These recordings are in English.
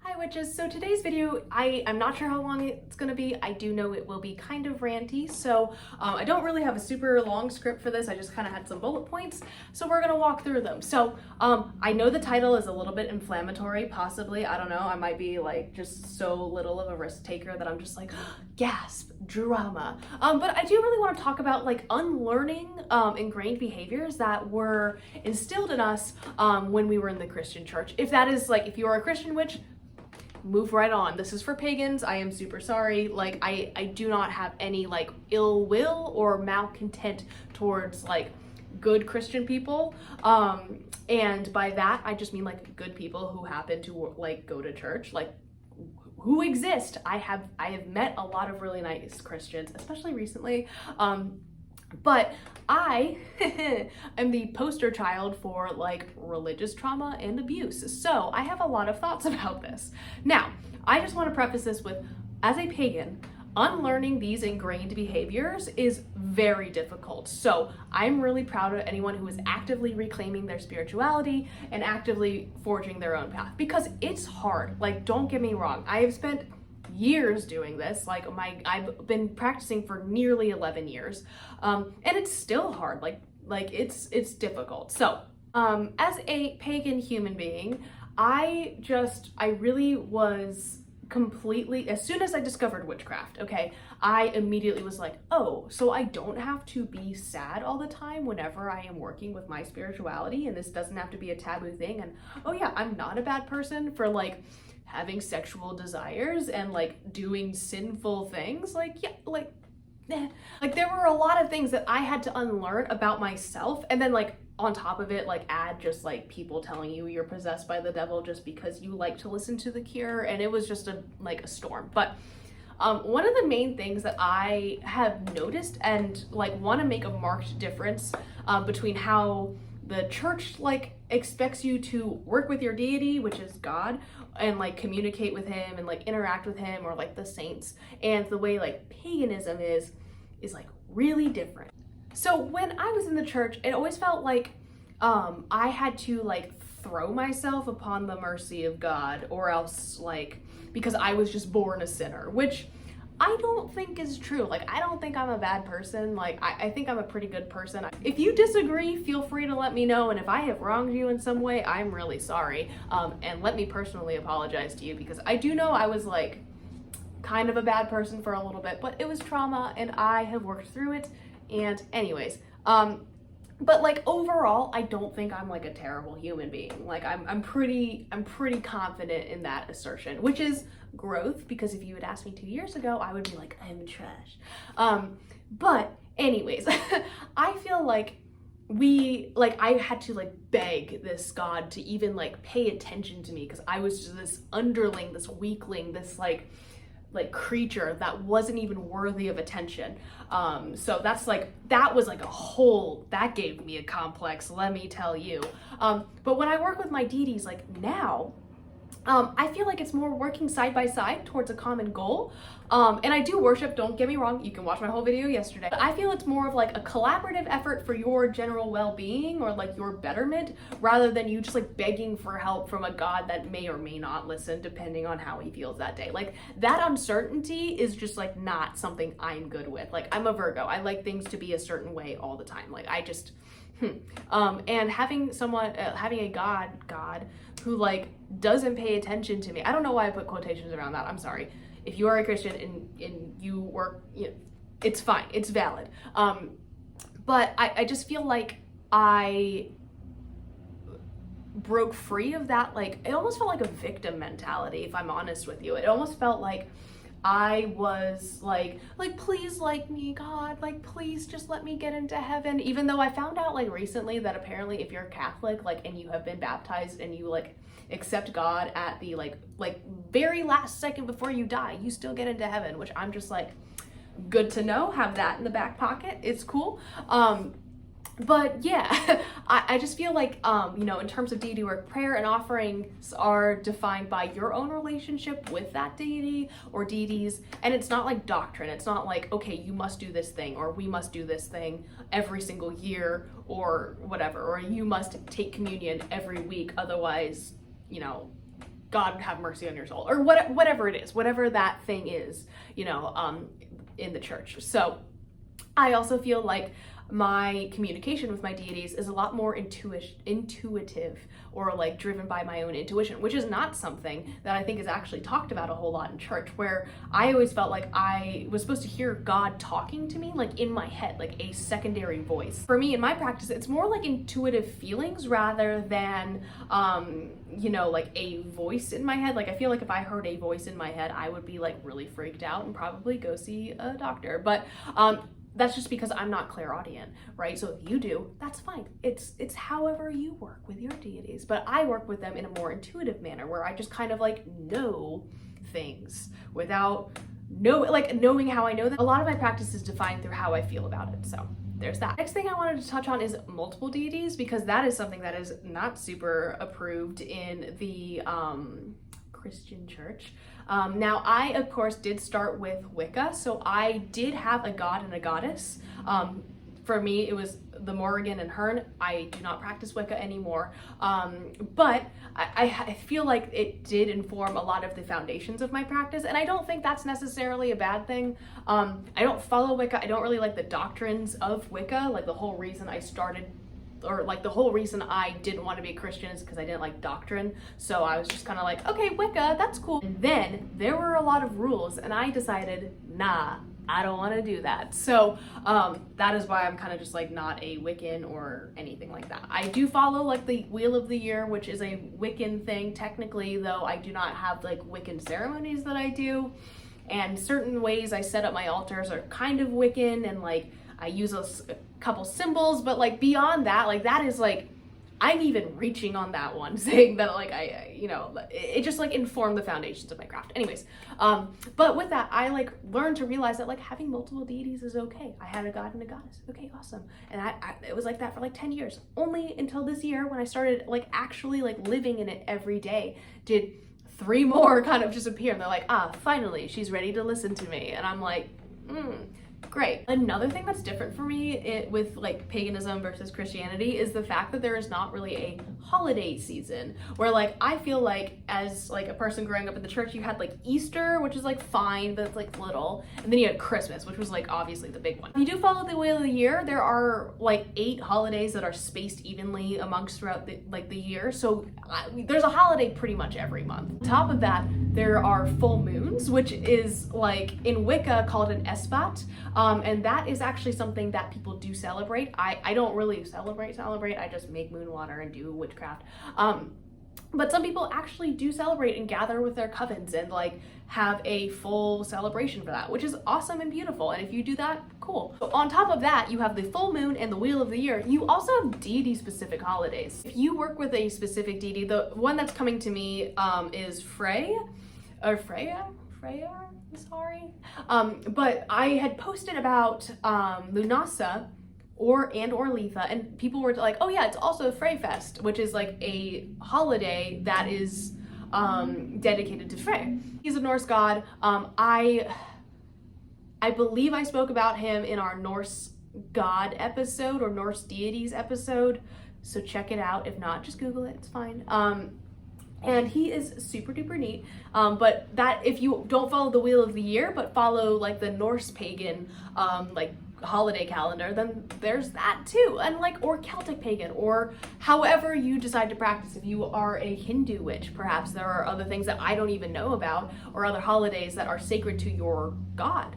Hi witches, so today's video, I'm not sure how long it's gonna be. I do know it will be kind of ranty, so I don't really have a super long script for this. I just kind of had some bullet points, so we're gonna walk through them. So I know the title is a little bit inflammatory, possibly. I don't know, I might be like just so little of a risk taker that I'm just like, gasp, drama. But I do really want to talk about like unlearning ingrained behaviors that were instilled in us when we were in the Christian church. If that is like, if you are a Christian witch, move right on. This is for pagans. I am super sorry. Like I do not have any like ill will or malcontent towards like good Christian people. And by that I just mean like good people who happen to like go to church, like who exist. I have met a lot of really nice Christians, especially recently. But I am the poster child for like religious trauma and abuse. So I have a lot of thoughts about this. Now, I just want to preface this with, as a pagan, unlearning these ingrained behaviors is very difficult. So I'm really proud of anyone who is actively reclaiming their spirituality and actively forging their own path, because it's hard. Like, don't get me wrong. I have spent years doing this. Like I've been practicing for nearly 11 years. And it's still hard. Like it's difficult. So, as a pagan human being, I really was completely, as soon as I discovered witchcraft, okay, I immediately was like, oh, so I don't have to be sad all the time whenever I am working with my spirituality, and this doesn't have to be a taboo thing. And oh yeah, I'm not a bad person for like having sexual desires and like doing sinful things. Like, yeah, like there were a lot of things that I had to unlearn about myself, and then like on top of it, like add just like people telling you you're possessed by the devil just because you like to listen to The Cure, and it was just a storm. But one of the main things that I have noticed and like want to make a marked difference between how the church like expects you to work with your deity, which is God, and like communicate with him and like interact with him, or like the saints, and the way like paganism is like really different. So when I was in the church, it always felt like I had to like throw myself upon the mercy of God, or else like, because I was just born a sinner, which I don't think is true. Like, I don't think I'm a bad person. Like, I think I'm a pretty good person. If you disagree, feel free to let me know. And if I have wronged you in some way, I'm really sorry. And let me personally apologize to you, because I do know I was like kind of a bad person for a little bit, but it was trauma and I have worked through it. And anyways, but like overall, I don't think I'm like a terrible human being. Like I'm pretty confident in that assertion, which is growth, because if you had asked me 2 years ago, I would be like, I'm trash. But anyways, I feel like I had to like beg this God to even like pay attention to me, because I was just this underling, this weakling, this like creature that wasn't even worthy of attention. So that's like, that was like that gave me a complex, let me tell you. But when I work with my deities, like now, I feel like it's more working side by side towards a common goal. And I do worship, don't get me wrong, you can watch my whole video yesterday. But I feel it's more of like a collaborative effort for your general well-being, or like your betterment, rather than you just like begging for help from a God that may or may not listen, depending on how he feels that day. Like, that uncertainty is just like not something I'm good with. Like, I'm a Virgo, I like things to be a certain way all the time. Like, I just and having a God who like doesn't pay attention to me. I don't know why I put quotations around that. I'm sorry. If you are a Christian and you work, you know, it's fine. It's valid. But I just feel like I broke free of that. Like, it almost felt like a victim mentality, if I'm honest with you. It almost felt like I was like, please like me, God, like, please just let me get into heaven. Even though I found out like recently that apparently if you're Catholic, like, and you have been baptized and you like accept God at the like very last second before you die, you still get into heaven, which I'm just like, good to know, have that in the back pocket. It's cool. But yeah, I just feel like, you know, in terms of deity work, prayer and offerings are defined by your own relationship with that deity or deities. And it's not like doctrine. It's not like, okay, you must do this thing, or we must do this thing every single year, or whatever, or you must take communion every week. Otherwise, you know, God have mercy on your soul, or whatever it is, whatever that thing is, in the church. So I also feel like my communication with my deities is a lot more intuitive, or like driven by my own intuition, which is not something that I think is actually talked about a whole lot in church, where I always felt like I was supposed to hear God talking to me like in my head, like a secondary voice. For me, in my practice, it's more like intuitive feelings rather than like a voice in my head. Like, I feel like if I heard a voice in my head, I would be like really freaked out and probably go see a doctor. But that's just because I'm not clairaudient, right? So if you do, that's fine. It's however you work with your deities. But I work with them in a more intuitive manner, where I just kind of like know things without knowing how I know that. A lot of my practice is defined through how I feel about it. So there's that. Next thing I wanted to touch on is multiple deities, because that is something that is not super approved in the Christian church. Now, I, of course, did start with Wicca, so I did have a god and a goddess. For me, it was the Morrigan and Hearn. I do not practice Wicca anymore, but I feel like it did inform a lot of the foundations of my practice, and I don't think that's necessarily a bad thing. I don't follow Wicca. I don't really like the doctrines of Wicca. Like, the whole reason I started, or like the whole reason I didn't want to be a Christian, is because I didn't like doctrine. So I was just kind of like, okay, Wicca, that's cool. And then there were a lot of rules, and I decided, nah, I don't want to do that. So that is why I'm kind of just like not a Wiccan or anything like that. I do follow like the Wheel of the Year, which is a Wiccan thing technically, though I do not have like Wiccan ceremonies that I do. And certain ways I set up my altars are kind of Wiccan, and like I use a couple symbols, but like beyond that, like that is like, I'm even reaching on that one, saying that like it just like informed the foundations of my craft. Anyways, but with that, I like learned to realize that like having multiple deities is okay. I had a god and a goddess. Okay, awesome. And it was like that for like 10 years. Only until this year, when I started like actually like living in it every day, did 3 more kind of just appear. And they're like, finally, she's ready to listen to me. And I'm like, great. Another thing that's different for me with like paganism versus Christianity is the fact that there is not really a holiday season, where like I feel like as like a person growing up in the church, you had like Easter, which is like fine, but it's like little, and then you had Christmas, which was like obviously the big one. If you do follow the Wheel of the Year, there are like 8 holidays that are spaced evenly amongst throughout the year, so there's a holiday pretty much every month. On top of that, there are full moons, which is like in Wicca called an esbat. And that is actually something that people do celebrate. I don't really celebrate. I just make moon water and do witchcraft. But some people actually do celebrate and gather with their covens and like have a full celebration for that, which is awesome and beautiful. And if you do that, cool. But on top of that, you have the full moon and the Wheel of the Year. You also have deity specific holidays. If you work with a specific deity, the one that's coming to me is Freya, sorry. But I had posted about Lunasa or Letha, and people were like, oh yeah, it's also Freyfest, which is like a holiday that is dedicated to Frey. He's a Norse god. I believe I spoke about him in our Norse god episode or Norse deities episode, so check it out. If not, just Google it, it's fine. And he is super duper neat. But that, if you don't follow the Wheel of the Year, but follow like the Norse pagan like holiday calendar, then there's that too. And like, or Celtic pagan, or however you decide to practice. If you are a Hindu witch, perhaps there are other things that I don't even know about, or other holidays that are sacred to your god.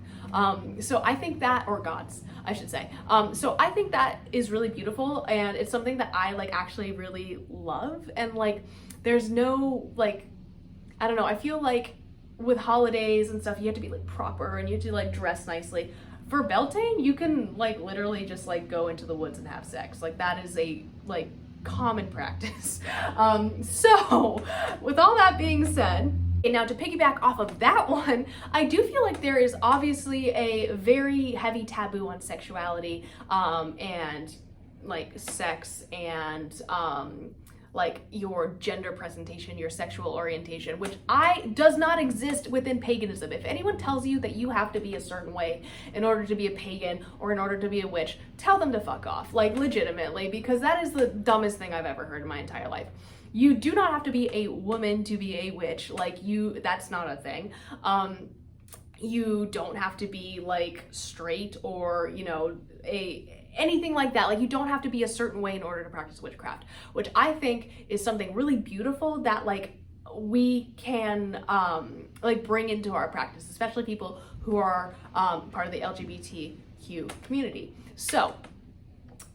So I think that, or gods, I should say. So I think that is really beautiful, and it's something that I like actually really love. And like, there's no like, I don't know, I feel like with holidays and stuff, you have to be like proper and you have to like dress nicely. For Beltane, you can like literally just like go into the woods and have sex. Like, that is a like common practice. So with all that being said, and now to piggyback off of that one, I do feel like there is obviously a very heavy taboo on sexuality and like sex and like your gender presentation, your sexual orientation, which does not exist within paganism. If anyone tells you that you have to be a certain way in order to be a pagan or in order to be a witch, tell them to fuck off, like legitimately, because that is the dumbest thing I've ever heard in my entire life. You do not have to be a woman to be a witch. Like, that's not a thing. You don't have to be like straight or, you know, anything like that. Like, you don't have to be a certain way in order to practice witchcraft, which I think is something really beautiful that like we can like bring into our practice, especially people who are part of the LGBTQ community. So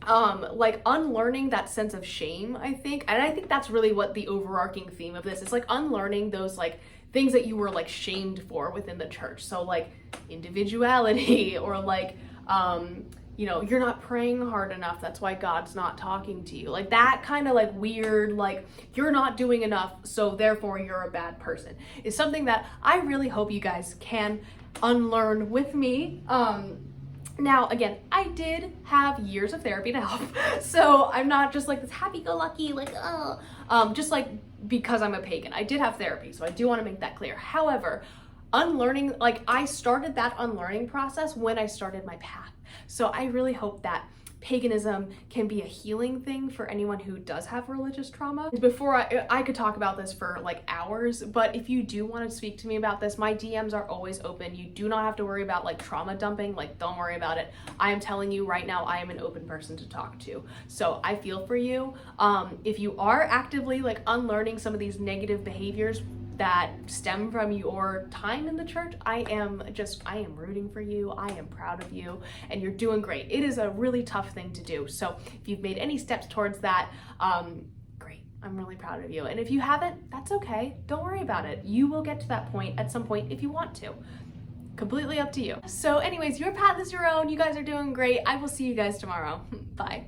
like unlearning that sense of shame, I think, and I think that's really what the overarching theme of this is, like unlearning those like things that you were like shamed for within the church. So like individuality, or like you know, you're not praying hard enough, that's why God's not talking to you. Like that kind of like weird, like you're not doing enough, so therefore you're a bad person, is something that I really hope you guys can unlearn with me. Now, again, I did have years of therapy to help, so I'm not just like this happy-go-lucky, like, just like because I'm a pagan. I did have therapy, so I do want to make that clear. However, unlearning, like I started that unlearning process when I started my path. So I really hope that paganism can be a healing thing for anyone who does have religious trauma. Before I could talk about this for like hours, but if you do want to speak to me about this, my DMs are always open. You do not have to worry about like trauma dumping, like don't worry about it. I am telling you right now, I am an open person to talk to. So I feel for you. If you are actively like unlearning some of these negative behaviors that stem from your time in the church, I am rooting for you. I am proud of you, and you're doing great. It is a really tough thing to do. So if you've made any steps towards that, great. I'm really proud of you. And if you haven't, that's okay. Don't worry about it. You will get to that point at some point if you want to. Completely up to you. So anyways, your path is your own. You guys are doing great. I will see you guys tomorrow. Bye.